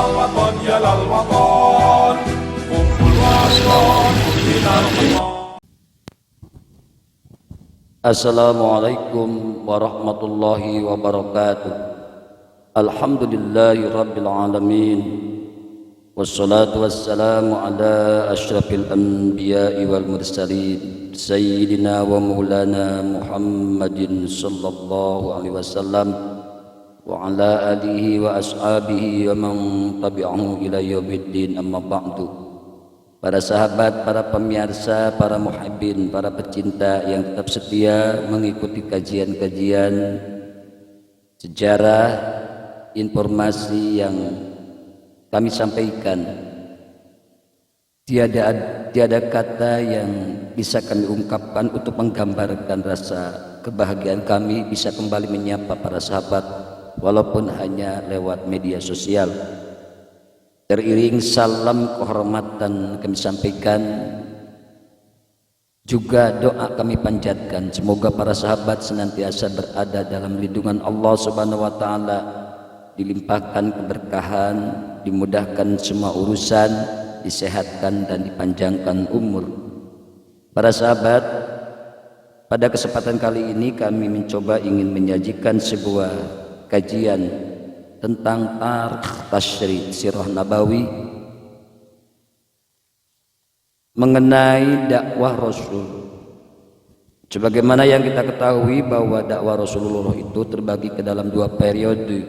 الوطن يا للوطن قم الوطن بنا الوطن. Assalamualaikum warahmatullahi wabarakatuh. Alhamdulillahi rabbil alamin. Wassalatu wassalamu ala asyrafil anbiya'i wal mursalin Sayyidina wa maulana Muhammadin sallallahu alaihi wasallam wa ala alihi wa ashabihi wa man tabi'ahu ila yaumiddin, amma ba'du. Para sahabat, para pemirsa, para muhibbin, para pecinta yang tetap setia mengikuti kajian-kajian sejarah, informasi yang kami sampaikan, tiada kata yang bisa kami ungkapkan untuk menggambarkan rasa kebahagiaan kami bisa kembali menyapa para sahabat walaupun hanya lewat media sosial. Teriring salam kehormatan kami sampaikan, juga doa kami panjatkan semoga para sahabat senantiasa berada dalam lindungan Allah Subhanahu wa taala, dilimpahkan keberkahan, dimudahkan semua urusan, disehatkan dan dipanjangkan umur. Para sahabat, pada kesempatan kali ini kami mencoba ingin menyajikan sebuah kajian tentang tarikh tasyri' sirah nabawi mengenai dakwah Rasul. Sebagaimana yang kita ketahui bahwa dakwah Rasulullah itu terbagi ke dalam dua periode.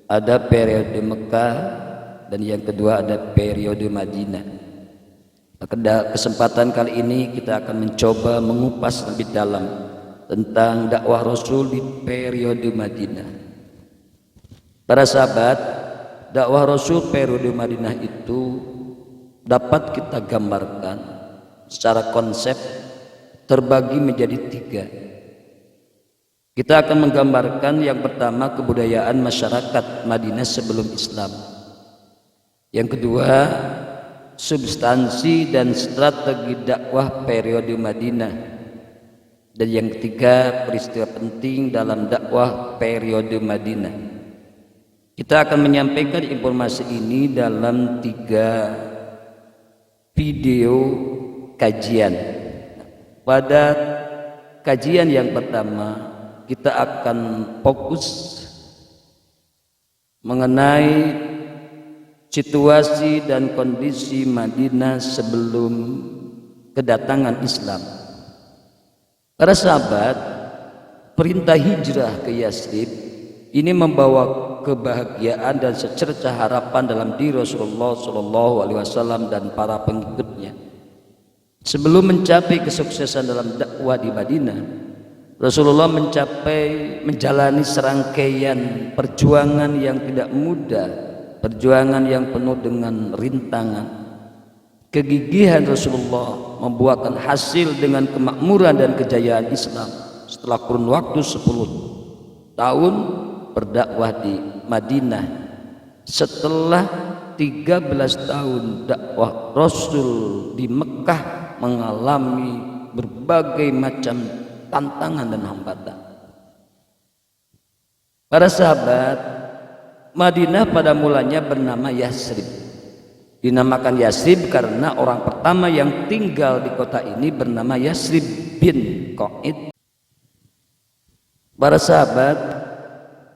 Ada periode Mekah dan yang kedua ada periode Madinah. Pada kesempatan kali ini kita akan mencoba mengupas lebih dalam tentang dakwah Rasul di periode Madinah. Para sahabat, dakwah Rasul periode Madinah itu dapat kita gambarkan secara konsep terbagi menjadi tiga. Kita akan menggambarkan yang pertama kebudayaan masyarakat Madinah sebelum Islam. Yang kedua, substansi dan strategi dakwah periode Madinah. Dan yang ketiga, peristiwa penting dalam dakwah periode Madinah. Kita akan menyampaikan informasi ini dalam 3 video kajian. Pada kajian yang pertama kita akan fokus mengenai situasi dan kondisi Madinah sebelum kedatangan Islam. Para sahabat, perintah hijrah ke Yathrib ini membawa kebahagiaan dan secercah harapan dalam diri Rasulullah SAW dan para pengikutnya. Sebelum mencapai kesuksesan dalam dakwah di Madinah, Rasulullah menjalani serangkaian perjuangan yang tidak mudah, perjuangan yang penuh dengan rintangan. Kegigihan Rasulullah membuahkan hasil dengan kemakmuran dan kejayaan Islam setelah kurun waktu 10 tahun berdakwah di Madinah. Setelah 13 tahun dakwah Rasul di Mekah mengalami berbagai macam tantangan dan hambatan. Para sahabat, Madinah pada mulanya bernama Yathrib. Dinamakan Yathrib karena orang pertama yang tinggal di kota ini bernama Yathrib bin Qaid. Para sahabat,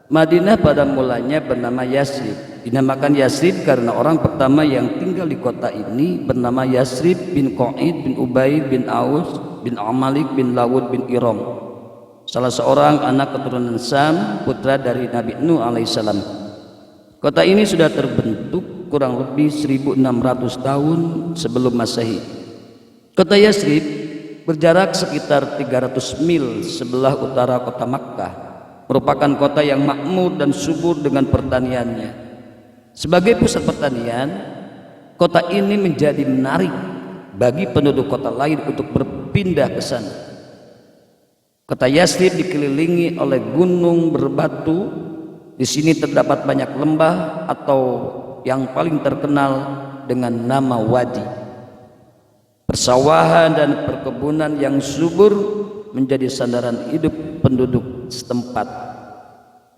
Madinah pada mulanya bernama Yathrib. Dinamakan Yathrib karena orang pertama yang tinggal di kota ini bernama Yathrib bin Qaid bin Ubay bin Aus bin Amalik bin Lawud bin Iram, salah seorang anak keturunan Sam, putra dari Nabi Nuh alaihissalam. Kota ini sudah terbentuk kurang lebih 1600 tahun sebelum Masehi. Kota Yathrib berjarak sekitar 300 mil sebelah utara kota Makkah, merupakan kota yang makmur dan subur dengan pertaniannya. Sebagai pusat pertanian, kota ini menjadi menarik bagi penduduk kota lain untuk berpindah ke sana. Kota Yathrib dikelilingi oleh gunung berbatu. Di sini terdapat banyak lembah atau yang paling terkenal dengan nama wadi. Persawahan dan perkebunan yang subur menjadi sandaran hidup penduduk setempat.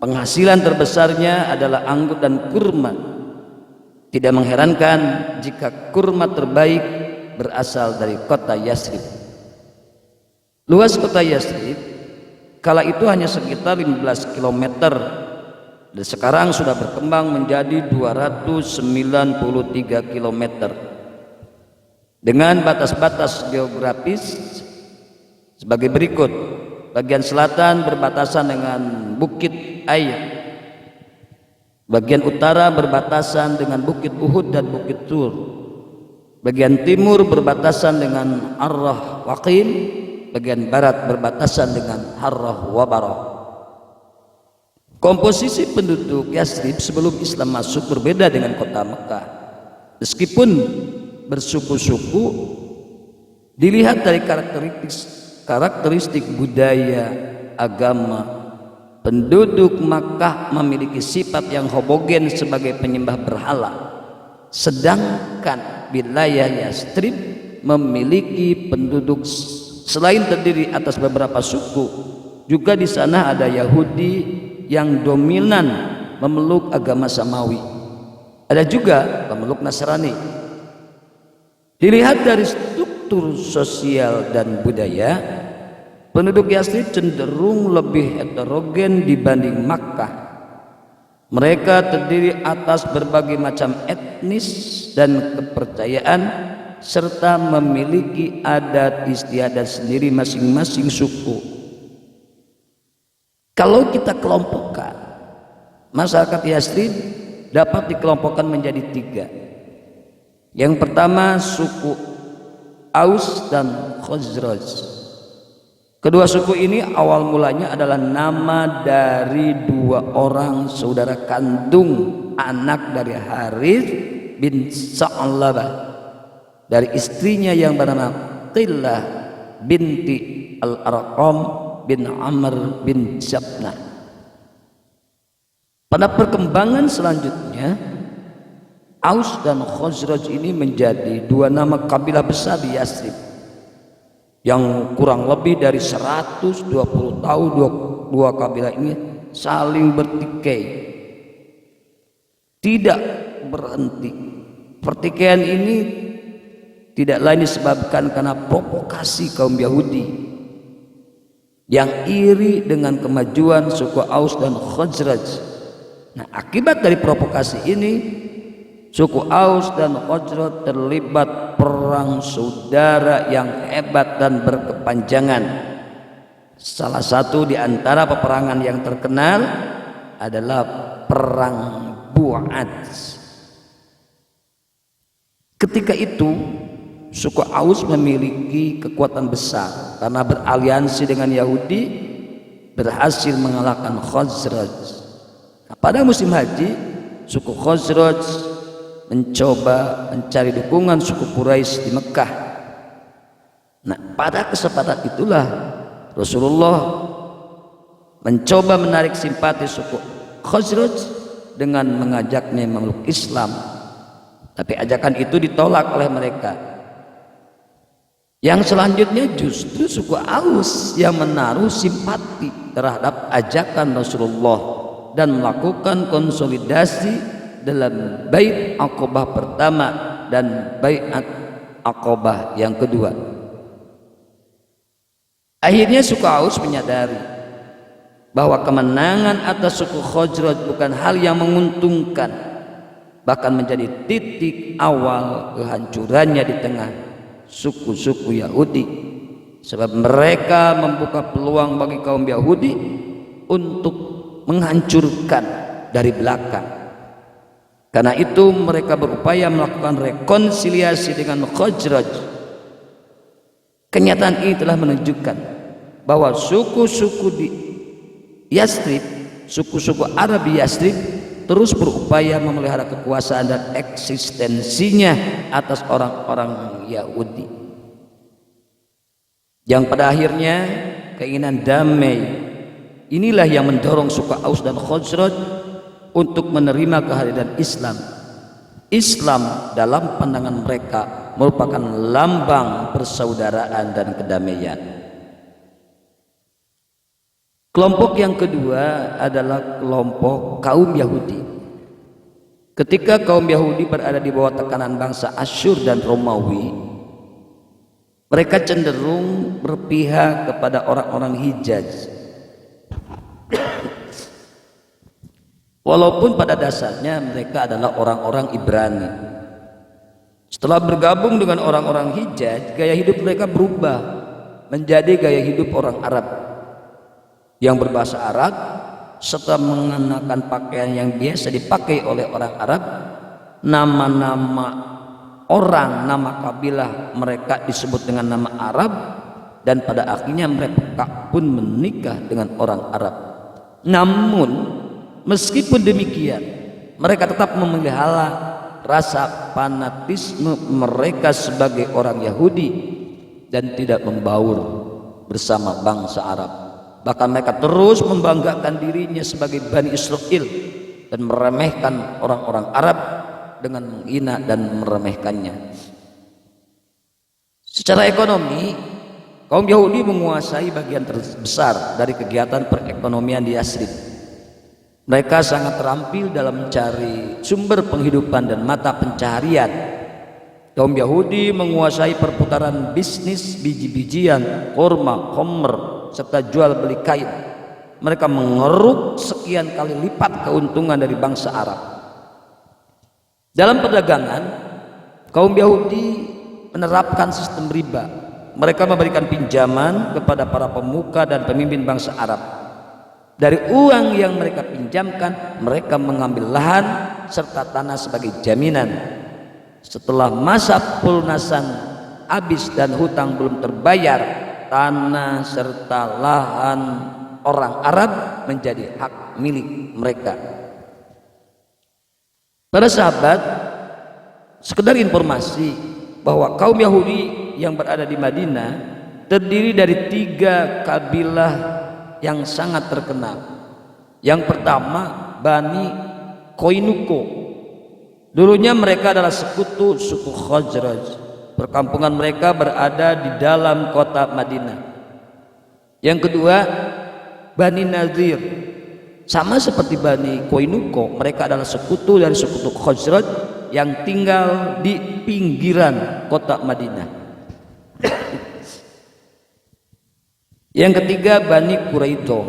Penghasilan terbesarnya adalah anggur dan kurma. Tidak mengherankan jika kurma terbaik berasal dari kota Yasrib. Luas kota Yasrib kala itu hanya sekitar 15 km dan sekarang sudah berkembang menjadi 293 km dengan batas-batas geografis sebagai berikut. Bagian selatan berbatasan dengan Bukit Air, bagian utara berbatasan dengan Bukit Uhud dan Bukit Tur, bagian timur berbatasan dengan Arrah Waqim, bagian barat berbatasan dengan Harrah Wabarah. Komposisi penduduk Yasrib sebelum Islam masuk berbeda dengan kota Mekah. Meskipun bersuku-suku, dilihat dari karakteristik budaya, agama, penduduk Makkah memiliki sifat yang homogen sebagai penyembah berhala, sedangkan wilayah Yasrib memiliki penduduk selain terdiri atas beberapa suku, juga di sana ada Yahudi yang dominan memeluk agama Samawi, ada juga pemeluk Nasrani. Dilihat dari struktur sosial dan budaya, penduduk Yasrib cenderung lebih heterogen dibanding Makkah. Mereka terdiri atas berbagai macam etnis dan kepercayaan serta memiliki adat istiadat sendiri masing-masing suku. Kalau kita kelompokkan, masyarakat Yasrib dapat dikelompokkan menjadi 3. Yang pertama suku Aus dan Khazraj. Kedua suku ini awal mulanya adalah nama dari 2 orang saudara kandung anak dari Harith bin Sa'labah dari istrinya yang bernama Qillah binti Al-Arqam bin Amr bin Zabnah. Pada perkembangan selanjutnya, Aus dan Khazraj ini menjadi 2 nama kabilah besar di Yasrib yang kurang lebih dari 120 tahun dua kabilah ini saling bertikai, tidak berhenti. Pertikaian ini tidak lain disebabkan karena provokasi kaum Yahudi yang iri dengan kemajuan suku Aus dan Khazraj. Nah, akibat dari provokasi ini, suku Aus dan Khazraj terlibat perang saudara yang hebat dan berkepanjangan. Salah satu di antara peperangan yang terkenal adalah Perang Bu'ad. Ketika itu suku Aus memiliki kekuatan besar karena beraliansi dengan Yahudi, berhasil mengalahkan Khazraj. Nah, pada musim haji, suku Khazraj mencoba mencari dukungan suku Quraisy di Mekah. Nah, pada kesempatan itulah Rasulullah mencoba menarik simpati suku Khazraj dengan mengajaknya memeluk Islam. Tapi ajakan itu ditolak oleh mereka. Yang selanjutnya justru suku Aus yang menaruh simpati terhadap ajakan Rasulullah dan melakukan konsolidasi dalam Bait Aqabah pertama dan Bai'at Aqabah yang kedua. Akhirnya suku Aus menyadari bahwa kemenangan atas suku Khazraj bukan hal yang menguntungkan, bahkan menjadi titik awal kehancurannya di tengah suku-suku Yahudi, sebab mereka membuka peluang bagi kaum Yahudi untuk menghancurkan dari belakang. Karena itu mereka berupaya melakukan rekonsiliasi dengan Khazraj. Kenyataan ini telah menunjukkan bahwa suku-suku di Yasrib, suku-suku Arab di Yasrib terus berupaya memelihara kekuasaan dan eksistensinya atas orang-orang Yahudi, yang pada akhirnya keinginan damai inilah yang mendorong suku Aus dan Khazraj untuk menerima kehadiran Islam. Islam dalam pandangan mereka merupakan lambang persaudaraan dan kedamaian. Kelompok yang kedua adalah kelompok kaum Yahudi. Ketika kaum Yahudi berada di bawah tekanan bangsa Asyur dan Romawi, mereka cenderung berpihak kepada orang-orang Hijaz. Walaupun pada dasarnya mereka adalah orang-orang Ibrani. Setelah bergabung dengan orang-orang Hijaz, gaya hidup mereka berubah menjadi gaya hidup orang Arab yang berbahasa Arab, serta mengenakan pakaian yang biasa dipakai oleh orang Arab. Nama-nama orang, nama kabilah mereka disebut dengan nama Arab, dan pada akhirnya mereka pun menikah dengan orang Arab. Namun meskipun demikian, mereka tetap memelihara rasa fanatisme mereka sebagai orang Yahudi dan tidak membaur bersama bangsa Arab. Bahkan mereka terus membanggakan dirinya sebagai Bani Israel dan meremehkan orang-orang Arab dengan menghina dan meremehkannya. Secara ekonomi, kaum Yahudi menguasai bagian terbesar dari kegiatan perekonomian di Yasrib. Mereka sangat terampil dalam mencari sumber penghidupan dan mata pencaharian. Kaum Yahudi menguasai perputaran bisnis biji-bijian, kurma, khamr, serta jual beli kain. Mereka mengeruk sekian kali lipat keuntungan dari bangsa Arab. Dalam perdagangan, kaum Yahudi menerapkan sistem riba. Mereka memberikan pinjaman kepada para pemuka dan pemimpin bangsa Arab. Dari uang yang mereka pinjamkan, mereka mengambil lahan serta tanah sebagai jaminan. Setelah masa pelunasan habis dan hutang belum terbayar, tanah serta lahan orang Arab menjadi hak milik mereka. Para sahabat, sekedar informasi bahwa kaum Yahudi yang berada di Madinah terdiri dari 3 kabilah yang sangat terkenal. Yang pertama, Bani Koinuko. Dulunya mereka adalah sekutu suku Khazraj. Perkampungan mereka berada di dalam kota Madinah. Yang kedua, Bani Nadir. Sama seperti Bani Koinuko, mereka adalah sekutu dari suku Khazraj yang tinggal di pinggiran kota Madinah. Yang ketiga, Bani Quraito.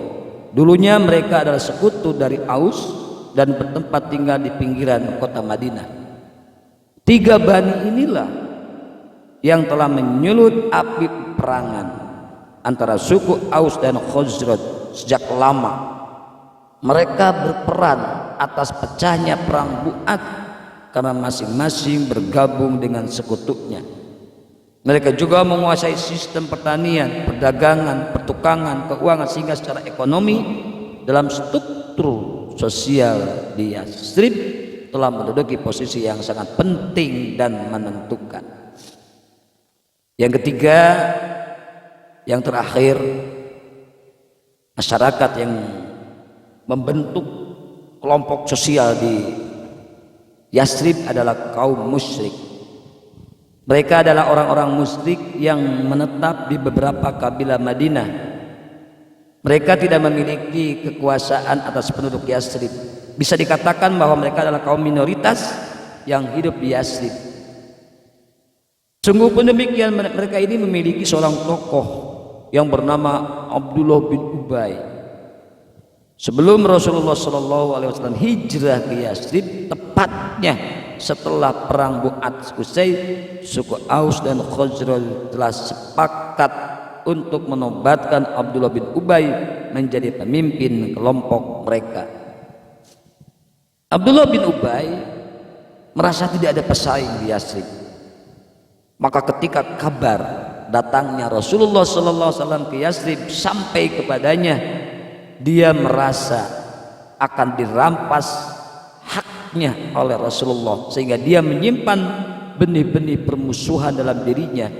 Dulunya mereka adalah sekutu dari Aus dan bertempat tinggal di pinggiran kota Madinah. 3 bani inilah yang telah menyulut api peperangan antara suku Aus dan Khazraj sejak lama. Mereka berperan atas pecahnya perang Bu'at karena masing-masing bergabung dengan sekutunya. Mereka juga menguasai sistem pertanian, perdagangan, pertukangan, keuangan, sehingga secara ekonomi dalam struktur sosial di Yasrib telah menduduki posisi yang sangat penting dan menentukan. Yang ketiga, yang terakhir, masyarakat yang membentuk kelompok sosial di Yasrib adalah kaum musyrik. Mereka adalah orang-orang musyrik yang menetap di beberapa kabilah Madinah. Mereka tidak memiliki kekuasaan atas penduduk Yasrib. Bisa dikatakan bahwa mereka adalah kaum minoritas yang hidup di Yasrib. Sungguh pun demikian, mereka ini memiliki seorang tokoh yang bernama Abdullah bin Ubay. Sebelum Rasulullah SAW hijrah ke Yasrib, tepatnya setelah perang Bu'at usai, suku Aus dan Khazraj telah sepakat untuk menobatkan Abdullah bin Ubay menjadi pemimpin kelompok mereka. Abdullah bin Ubay merasa tidak ada pesaing di Yasrib. Maka ketika kabar datangnya Rasulullah SAW ke Yasrib sampai kepadanya, dia merasa akan dirampas haknya oleh Rasulullah, sehingga dia menyimpan benih-benih permusuhan dalam dirinya.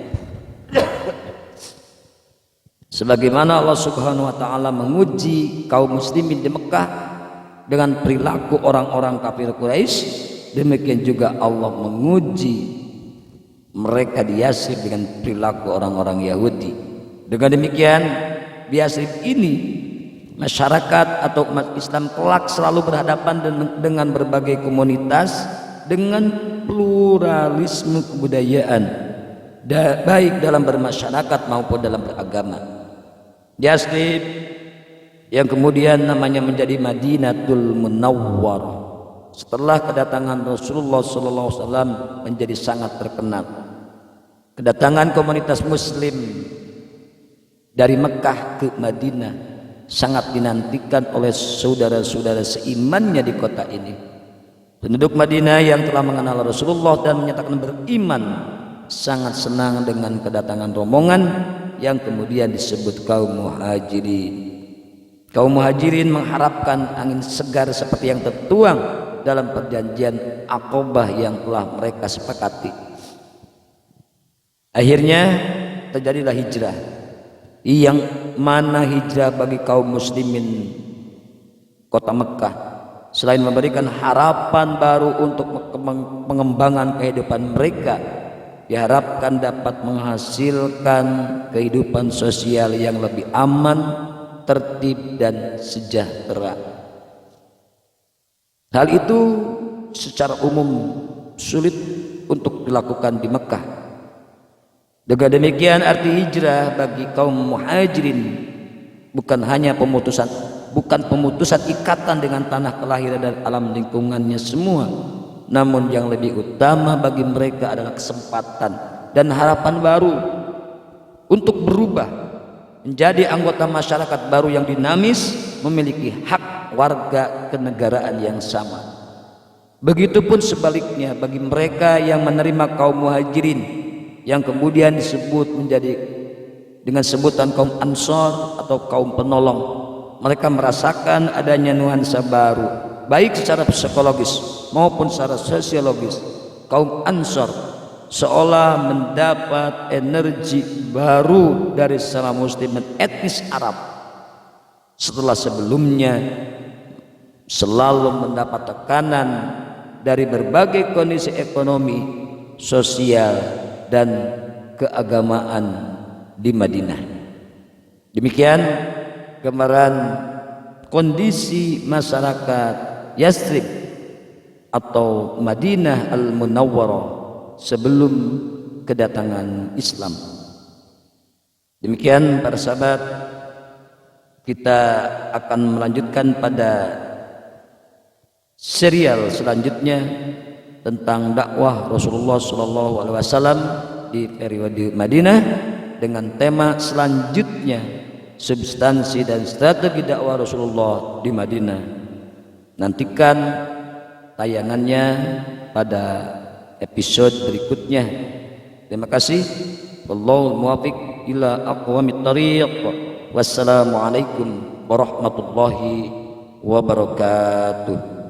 Sebagaimana Allah Subhanahu wa taala menguji kaum muslimin di Mekah dengan perilaku orang-orang kafir Quraisy, demikian juga Allah menguji mereka di Yasrib dengan perilaku orang-orang Yahudi. Dengan demikian, di Yasrib ini masyarakat atau umat Islam kelak selalu berhadapan dengan berbagai komunitas dengan pluralisme kebudayaan, baik dalam bermasyarakat maupun dalam beragama. Yathrib yang kemudian namanya menjadi Madinatul Munawwarah setelah kedatangan Rasulullah SAW menjadi sangat terkenal. Kedatangan komunitas Muslim dari Mekah ke Madinah sangat dinantikan oleh saudara-saudara seimannya di kota ini. Penduduk Madinah yang telah mengenal Rasulullah dan menyatakan beriman sangat senang dengan kedatangan rombongan yang kemudian disebut kaum Muhajirin. Kaum Muhajirin mengharapkan angin segar seperti yang tertuang dalam perjanjian Aqabah yang telah mereka sepakati. Akhirnya terjadilah hijrah, yang mana hijrah bagi kaum muslimin kota Mekah selain memberikan harapan baru untuk pengembangan kehidupan mereka, diharapkan dapat menghasilkan kehidupan sosial yang lebih aman, tertib dan sejahtera. Hal itu secara umum sulit untuk dilakukan di Mekah. Dengan demikian arti hijrah bagi kaum Muhajirin bukan pemutusan ikatan dengan tanah kelahiran dan alam lingkungannya semua, namun yang lebih utama bagi mereka adalah kesempatan dan harapan baru untuk berubah menjadi anggota masyarakat baru yang dinamis, memiliki hak warga kenegaraan yang sama. Begitupun sebaliknya bagi mereka yang menerima kaum Muhajirin yang kemudian disebut menjadi dengan sebutan kaum Ansor atau kaum penolong. Mereka merasakan adanya nuansa baru baik secara psikologis maupun secara sosiologis. Kaum Ansor seolah mendapat energi baru dari sesama muslim dan etnis Arab setelah sebelumnya selalu mendapat tekanan dari berbagai kondisi ekonomi, sosial dan keagamaan di Madinah. Demikian gambaran kondisi masyarakat Yathrib atau Madinah Al-Munawwarah sebelum kedatangan Islam. Demikian para sahabat, kita akan melanjutkan pada serial selanjutnya tentang dakwah Rasulullah SAW di periode Madinah dengan tema selanjutnya, substansi dan strategi dakwah Rasulullah di Madinah. Nantikan tayangannya pada episode berikutnya. Terima kasih. Wallahul muwaffiq ila aqwamit thariq. Wassalamualaikum warahmatullahi wabarakatuh.